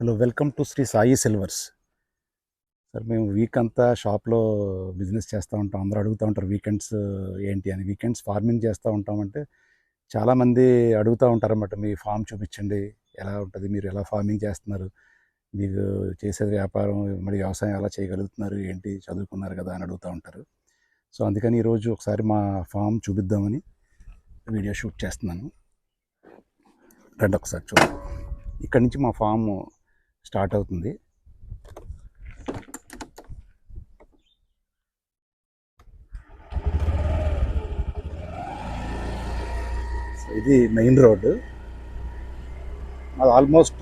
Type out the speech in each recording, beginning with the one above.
Hello, welcome to Shri Sai Silvers. Sir, మేము week అంతా షాప్లో బిజినెస్ చేస్తూ ఉంటాం. అందరూ అడుగుతూ ఉంటారు వీకెండ్స్ ఏంటి అని. వీకెండ్స్ ఫార్మింగ్ చేస్తూ ఉంటామంటే చాలామంది అడుగుతూ ఉంటారన్నమాట, మీ ఫామ్ చూపించండి, ఎలా ఉంటుంది, మీరు ఎలా ఫార్మింగ్ చేస్తున్నారు, మీరు చేసేది వ్యాపారం, మరి వ్యవసాయం ఎలా చేయగలుగుతున్నారు, ఏంటి చదువుకున్నారు కదా అని అడుగుతూ ఉంటారు. సో అందుకని ఈరోజు ఒకసారి మా ఫామ్ చూపిద్దామని వీడియో షూట్ చేస్తున్నాను. రండి ఒకసారి చూద్దాం. ఇక్కడి నుంచి మా ఫామ్ స్టార్ట్ అవుతుంది. ఇది మెయిన్ రోడ్డు. అది ఆల్మోస్ట్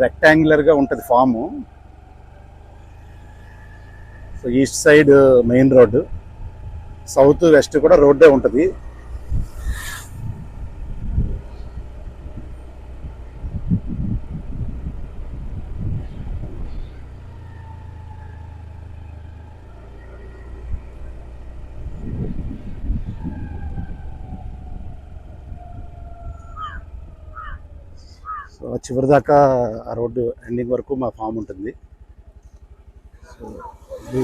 రెక్టాంగులర్గా ఉంటుంది farm. So east side main road, south west కూడా రోడ్డే ఉంటుంది. సో చివరి దాకా ఆ రోడ్డు ఎండింగ్ వరకు మా ఫామ్ ఉంటుంది. సో ఇది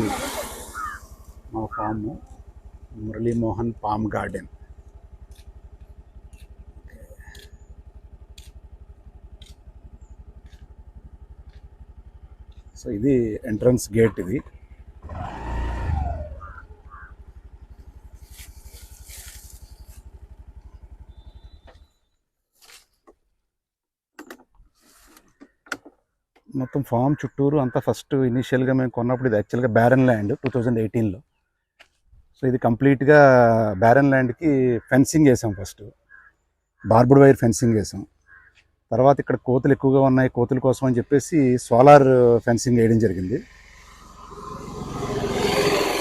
మా farm, Muralimohan palm garden. So ఇది ఎంట్రన్స్ గేట్. ఇది మొత్తం ఫామ్ చుట్టూరు అంతా ఫస్ట్ ఇనీషియల్గా మేము కొన్నప్పుడు ఇది యాక్చువల్గా బ్యారన్ ల్యాండ్ 2018లో. సో ఇది కంప్లీట్గా బ్యారన్ ల్యాండ్కి ఫెన్సింగ్ వేసాం. ఫస్ట్ బార్బుడ్ వైర్ ఫెన్సింగ్ వేసాం. తర్వాత ఇక్కడ కోతులు ఎక్కువగా ఉన్నాయి, కోతుల కోసం అని చెప్పేసి సోలార్ ఫెన్సింగ్ వేయడం జరిగింది.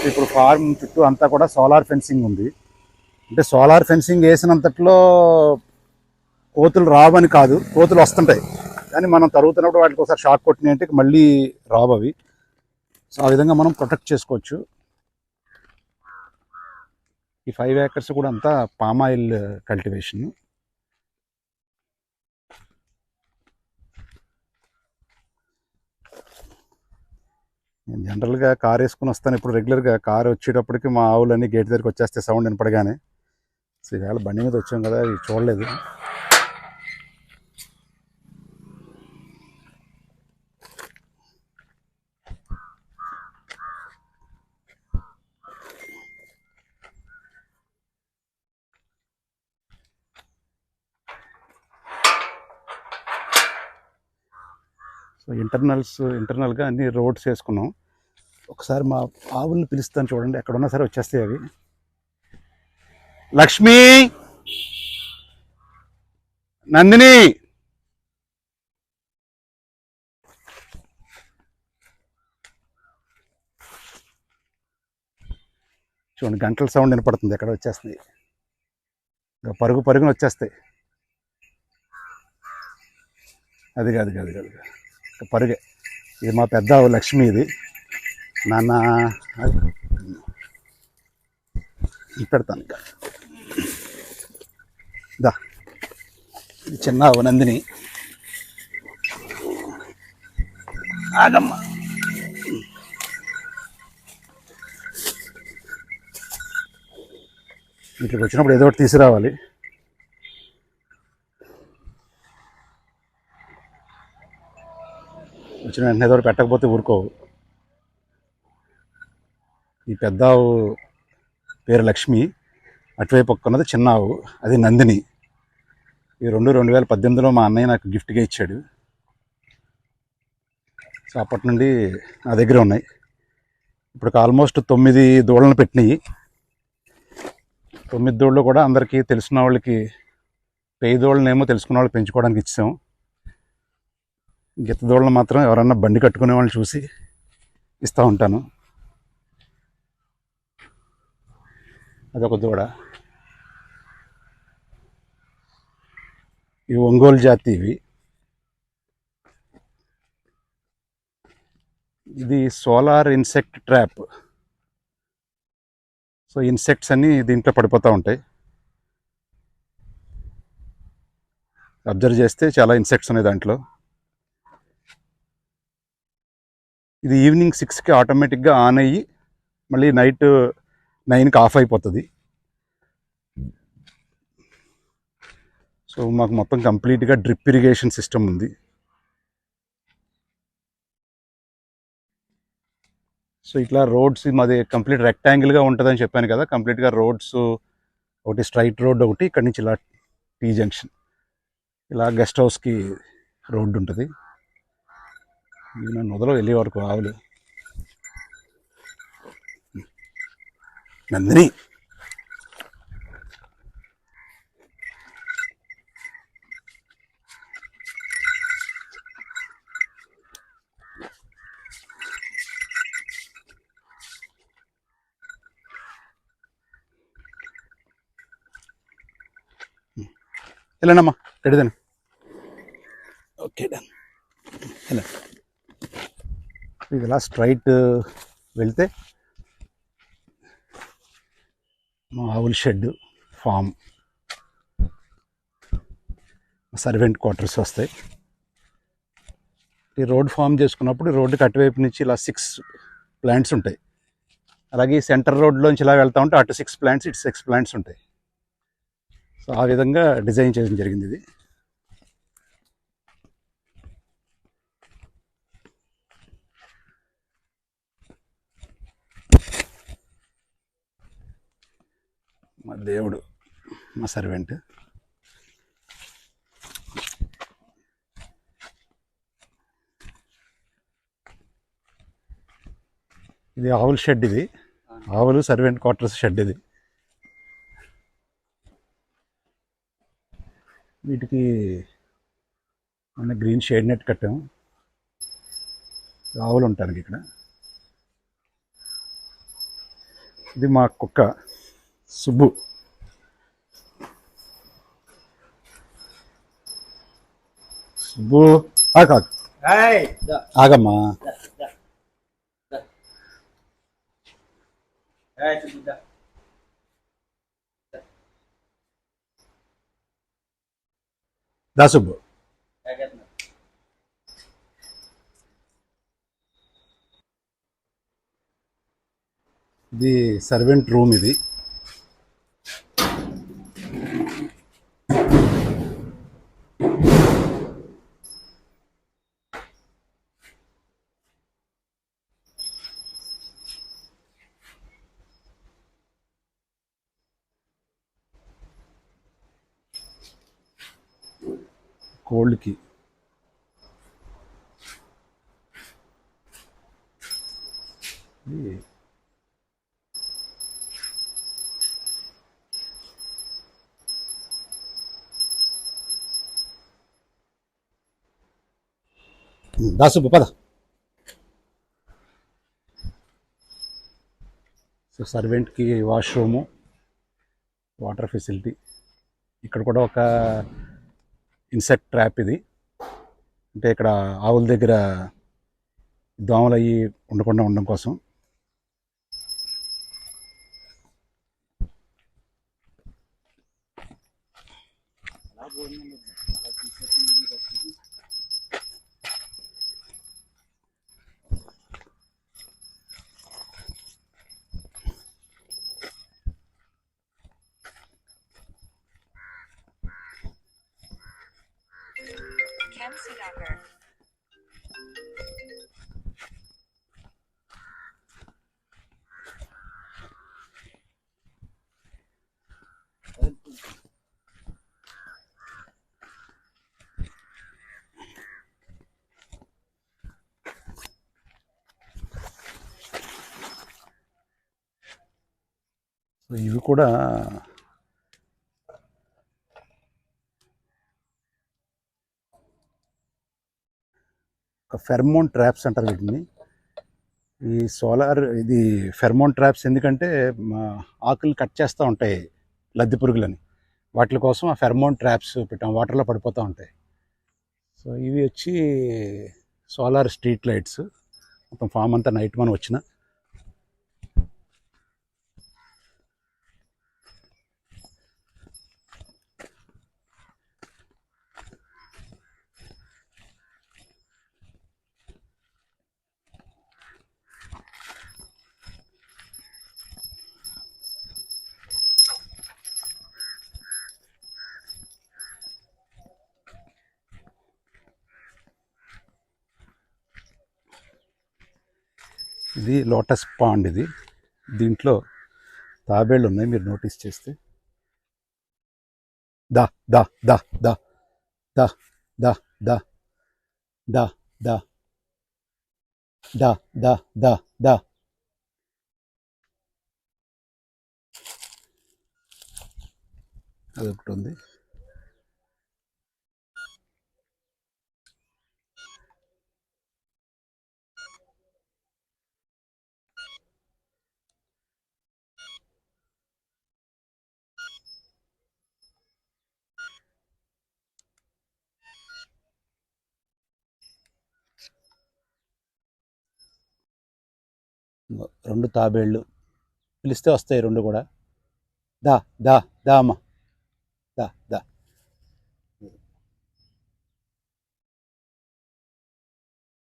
ఇప్పుడు ఫార్మ్ చుట్టూ అంతా కూడా సోలార్ ఫెన్సింగ్ ఉంది. అంటే సోలార్ ఫెన్సింగ్ వేసినంతట్లో కోతులు రావని కాదు, కోతులు వస్తుంటాయి, కానీ మనం తరుగుతున్నప్పుడు వాటికి ఒకసారి షాక్ కొట్టినాయంటే మళ్ళీ రావు అవి. సో ఆ విధంగా మనం ప్రొటెక్ట్ చేసుకోవచ్చు. ఈ 5 acres కూడా అంతా పామాయిల్ కల్టివేషన్. నేను జనరల్గా కార్ వేసుకుని వస్తాను ఇప్పుడు రెగ్యులర్గా. కార్ వచ్చేటప్పటికి మా ఆవులన్నీ గేట్ దగ్గరికి వచ్చేస్తే సౌండ్ వినపడగానే. సో ఈవేళ బండి మీద వచ్చాం కదా, ఇవి చూడలేదు. సో ఇంటర్నల్గా అన్ని రోడ్స్ వేసుకున్నాం. ఒకసారి మా ఆవుల్ని పిలుస్తాను చూడండి, ఎక్కడున్నా సరే వచ్చేస్తాయి అవి. లక్ష్మి, నందిని, చూడండి గంటల సౌండ్ వినపడుతుంది, ఎక్కడ వచ్చేస్తుంది. పరుగు పరుగున వచ్చేస్తాయి. అది కాదు కాదు కాదు పరుగే. ఇది మా పెద్ద లక్ష్మి. ఇది నాన్న పెడతాను ఇంకా. దా, ఇది చిన్న నందిని. ఆగమ్మ. ఇక్కడికి వచ్చినప్పుడు ఏదో ఒకటి తీసుకురావాలి. వచ్చిన వెంటనే ఏదో ఒకటి పెట్టకపోతే ఊరుకోవు. ఈ పెద్ద ఆవు పేరు లక్ష్మి, అటువైపు ఒక్కన్నది చిన్న ఆవు, అది నందిని. ఈ 2018లో మా అన్నయ్య నాకు గిఫ్ట్గా ఇచ్చాడు. సో అప్పటి నుండి నా దగ్గర ఉన్నాయి. ఇప్పుడు ఆల్మోస్ట్ 9 దూడలను పెట్టినాయి. 9 దూడలు కూడా అందరికీ తెలిసిన వాళ్ళకి, 10 దూడలనేమో తెలుసుకున్న వాళ్ళు పెంచుకోవడానికి ఇచ్చాం. గిత్త దూడలు మాత్రం ఎవరన్నా బండి కట్టుకునే వాళ్ళని చూసి ఇస్తూ ఉంటాను. అదొక దూడ. ఇవి ఒంగోలు జాతి. ఇవి ఇది solar insect trap. So insects అన్నీ దీంట్లో పడిపోతూ ఉంటాయి. అబ్జర్వ్ చేస్తే చాలా ఇన్సెక్ట్స్ ఉన్నాయి దాంట్లో. ఇది ఈవినింగ్ 6కి ఆటోమేటిక్గా ఆన్ అయ్యి మళ్ళీ నైట్ 9కి ఆఫ్ అయిపోతుంది. సో మాకు మొత్తం కంప్లీట్గా డ్రిప్ ఇరిగేషన్ సిస్టమ్ ఉంది. సో ఇట్లా రోడ్స్ మాది కంప్లీట్ రెక్టాంగిల్గా ఉంటుందని చెప్పాను కదా. కంప్లీట్గా రోడ్స్ ఒకటి స్ట్రైట్ రోడ్, ఒకటి ఇక్కడి నుంచి ఇలా టీ జంక్షన్, ఇలా గెస్ట్ హౌస్కి రోడ్డు ఉంటుంది. ఇది నన్ను మొదలు వెళ్ళే వరకు ఆవులు. నందిని వెళ్ళండమ్మా, రెడీదాను. Okay done. ఇలా ఇది ఇలా స్ట్రైట్ వెళ్తే మా ఆవుల షెడ్, ఫామ్, సర్వెంట్ క్వార్టర్స్ వస్తాయి. ఈ రోడ్ ఫామ్ చేసుకున్నప్పుడు రోడ్డుకి అటువైపు నుంచి ఇలా 6 ప్లాంట్స్ ఉంటాయి. అలాగే సెంటర్ రోడ్లోంచి ఇలా వెళ్తూ ఉంటే అటు 6 ప్లాంట్స్, ఇటు 6 ప్లాంట్స్ ఉంటాయి. సో ఆ విధంగా డిజైన్ చేయడం జరిగింది ఇది. మా దేవుడు, మా సర్వెంట్. ఇది ఆవుల షెడ్, ఇది ఆవులు సర్వెంట్ క్వార్టర్స్ షెడ్. ఇది వీటికి మన గ్రీన్ షేడ్ నెట్ కట్టాము, ఆవులు ఉంటానికి ఇక్కడ. ఇది మా కుక్క సుబ్బు. సుబ్బు ఆగు, ఆగమ్మా. దా సుబ్బు. ఇది సర్వెంట్ రూమ్. ఇది కోల్డ్కి దాసు పద. సో సర్వెంట్కి వాష్రూము, వాటర్ ఫెసిలిటీ. ఇక్కడ కూడా ఒక ఇన్సెక్ట్ ట్రాప్. ఇది అంటే ఇక్కడ ఆవుల దగ్గర దోమలు అవి ఉండకుండా ఉండడం కోసం. సో ఇవి కూడా ఒక ఫెర్మోన్ ట్రాప్స్ అంటారు వీటిని. ఈ సోలార్, ఇది ఫెర్మోన్ ట్రాప్స్ ఎందుకంటే ఆకులు కట్ చేస్తూ ఉంటాయి లద్దె పురుగులని, వాటి కోసం ఆ ఫెర్మోన్ ట్రాప్స్ పెట్టాం, వాటర్లో పడిపోతూ ఉంటాయి. సో ఇవి వచ్చి సోలార్ స్ట్రీట్ లైట్స్. మొత్తం ఫామ్ అంతా నైట్ మనం వచ్చిన ఇది లోటస్ పాండ్. ఇది దీంట్లో తాబేళ్ళు ఉన్నాయి, మీరు నోటీస్ చేస్తే. దా దా దా దా దా దా దా దా దా దా దా దా దా. అదొకటి ఉంది. రెండు తాబేళ్ళు పిలిస్తే వస్తాయి రెండు కూడా. దా దా దా అమ్మ, దా దా.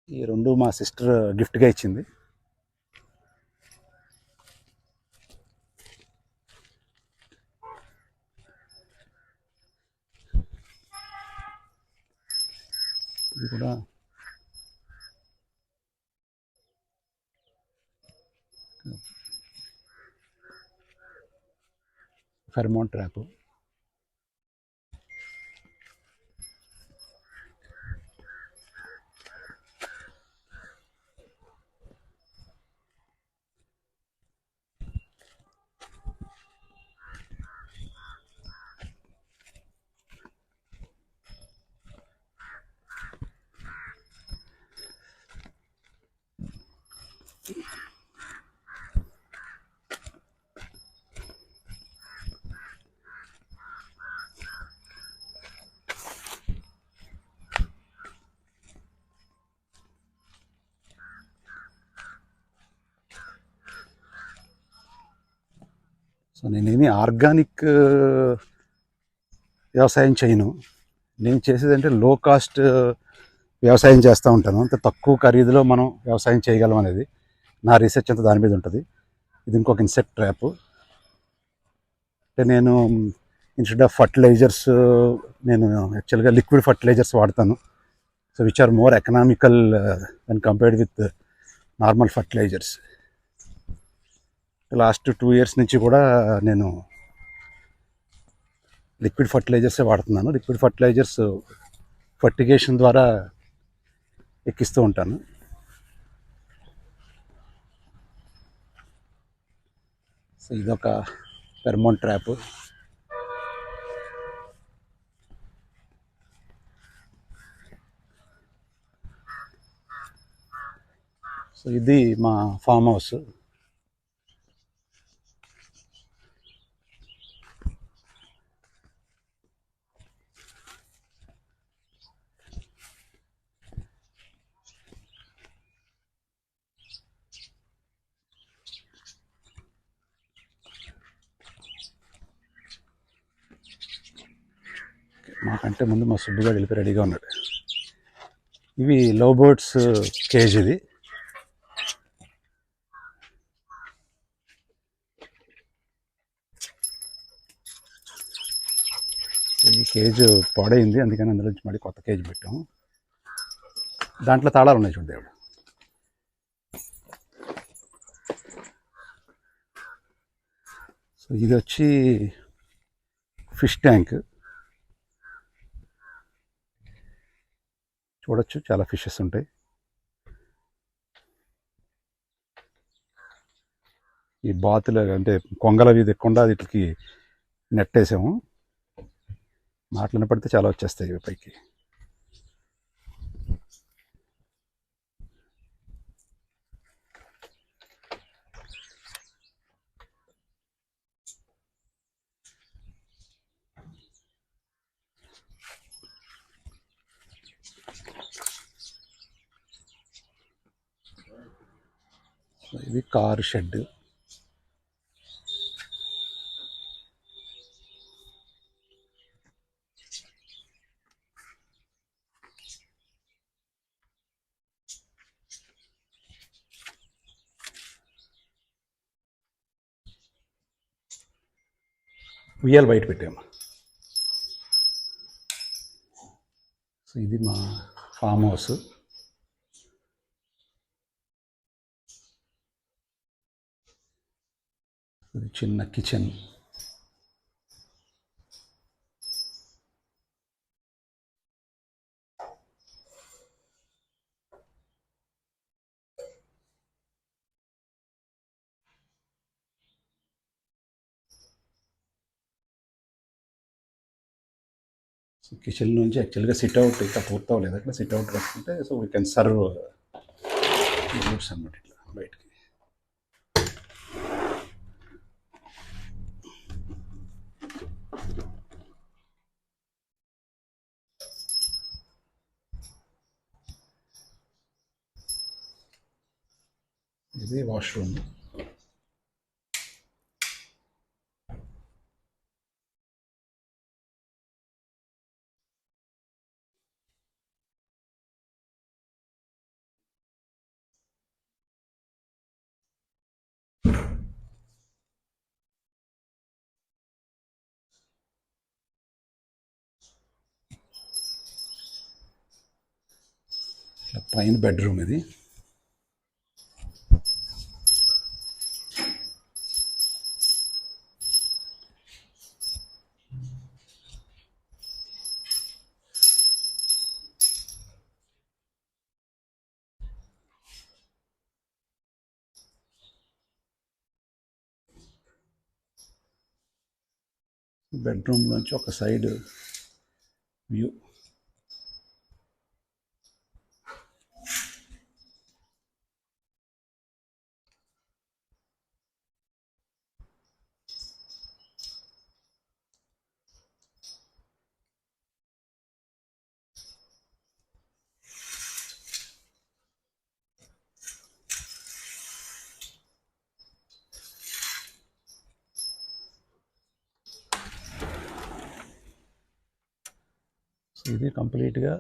ఈ రెండు మా సిస్టర్ గిఫ్ట్గా ఇచ్చింది. ఇది కూడా ఫెర్మోన్ ట్రాప్. సో నేనేమి ఆర్గానిక్ వ్యవసాయం చేయను. నేను చేసేదంటే లో కాస్ట్ వ్యవసాయం చేస్తూ ఉంటాను. అంత తక్కువ ఖరీదులో మనం వ్యవసాయం చేయగలం అనేది నా రీసెర్చ్ అంతా దాని మీద ఉంటుంది. ఇది ఇంకొక ఇన్సెక్ట్ ట్రాప్. అంటే నేను ఇన్స్టెడ్ ఆఫ్ ఫర్టిలైజర్స్, నేను యాక్చువల్గా లిక్విడ్ ఫర్టిలైజర్స్ వాడతాను. So which are more economical when compared with normal fertilisers. Last 2 years నుంచి కూడా నేను లిక్విడ్ ఫర్టిలైజర్సే వాడుతున్నాను. లిక్విడ్ ఫర్టిలైజర్స్ ఫర్టిగేషన్ ద్వారా ఎక్కిస్తూ ఉంటాను. సో ఇదొక ఫెర్మోన్ ట్రాప్. సో ఇది మా ఫామ్ హౌస్. మాకంటే ముందు మా సుబ్బుగాడు వెళ్ళిపోయి రెడీగా ఉన్నాడు. ఇవి లవ్ బర్డ్స్ కేజ్. ఇది ఈ కేజ్ పాడైంది, అందుకని అందులో నుంచి మళ్ళీ కొత్త కేజ్ పెట్టాము. దాంట్లో తాళాలు ఉన్నాయి చూడండి. దేవుడు. సో ఇది వచ్చి ఫిష్ ట్యాంక్. చూడొచ్చు, చాలా ఫిషెస్ ఉంటాయి. ఈ బాతులు అంటే కొంగల వీధి ఎక్కకుండా వీటికి నెట్ వేసాము. మాటలను పడితే చాలా వచ్చేస్తాయి ఇవి పైకి. ఇది కార్ షెడ్. ఉయ్యాలు బయట పెట్టాము. సో ఇది మా ఫామ్ హౌస్. ఇది చిన్న కిచెన్. సో కిచెన్ నుంచి యాక్చువల్గా సిట్అవుట్ ఇంకా పూర్తవలేదు, అక్కడ సిట్అవుట్ కట్టుకుంటే so we can serve goods అనమాట ఇట్లా బయటికి. ఇది వాష్రూమ్. పైన బెడ్రూమ్ ఇది. బెడ్రూమ్ నుంచి ఒక సైడ్ వ్యూ. సో ఇది కంప్లీట్గా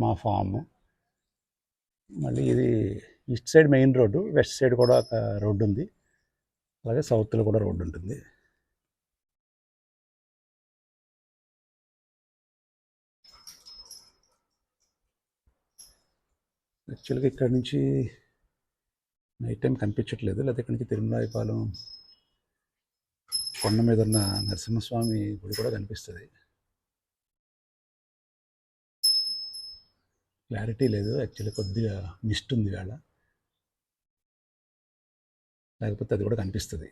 మా ఫామ్. మళ్ళీ ఇది east side main road, west side కూడా ఒక రోడ్డు ఉంది, అలాగే సౌత్లో కూడా రోడ్డు ఉంటుంది. యాక్చువల్గా ఇక్కడ నుంచి నైట్ టైం కనిపించట్లేదు, లేకపోతే ఇక్కడ నుంచి తిరుమలాయపాలెం కొండ మీద ఉన్న నరసింహస్వామి గుడి కూడా కనిపిస్తుంది. క్లారిటీ లేదు యాక్చువల్లీ, కొద్దిగా మిస్ట్ ఉంది వేళ, లేకపోతే అది కూడా కనిపిస్తుంది.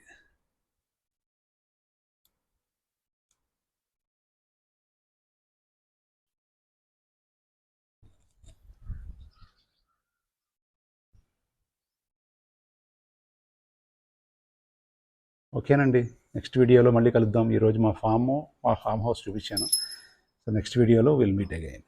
ఓకేనండి, నెక్స్ట్ వీడియోలో మళ్ళీ కలుద్దాం. ఈరోజు మా ఫామ్ హౌస్ చూపించాను. సో నెక్స్ట్ వీడియోలో విల్ మీట్ అగైన్.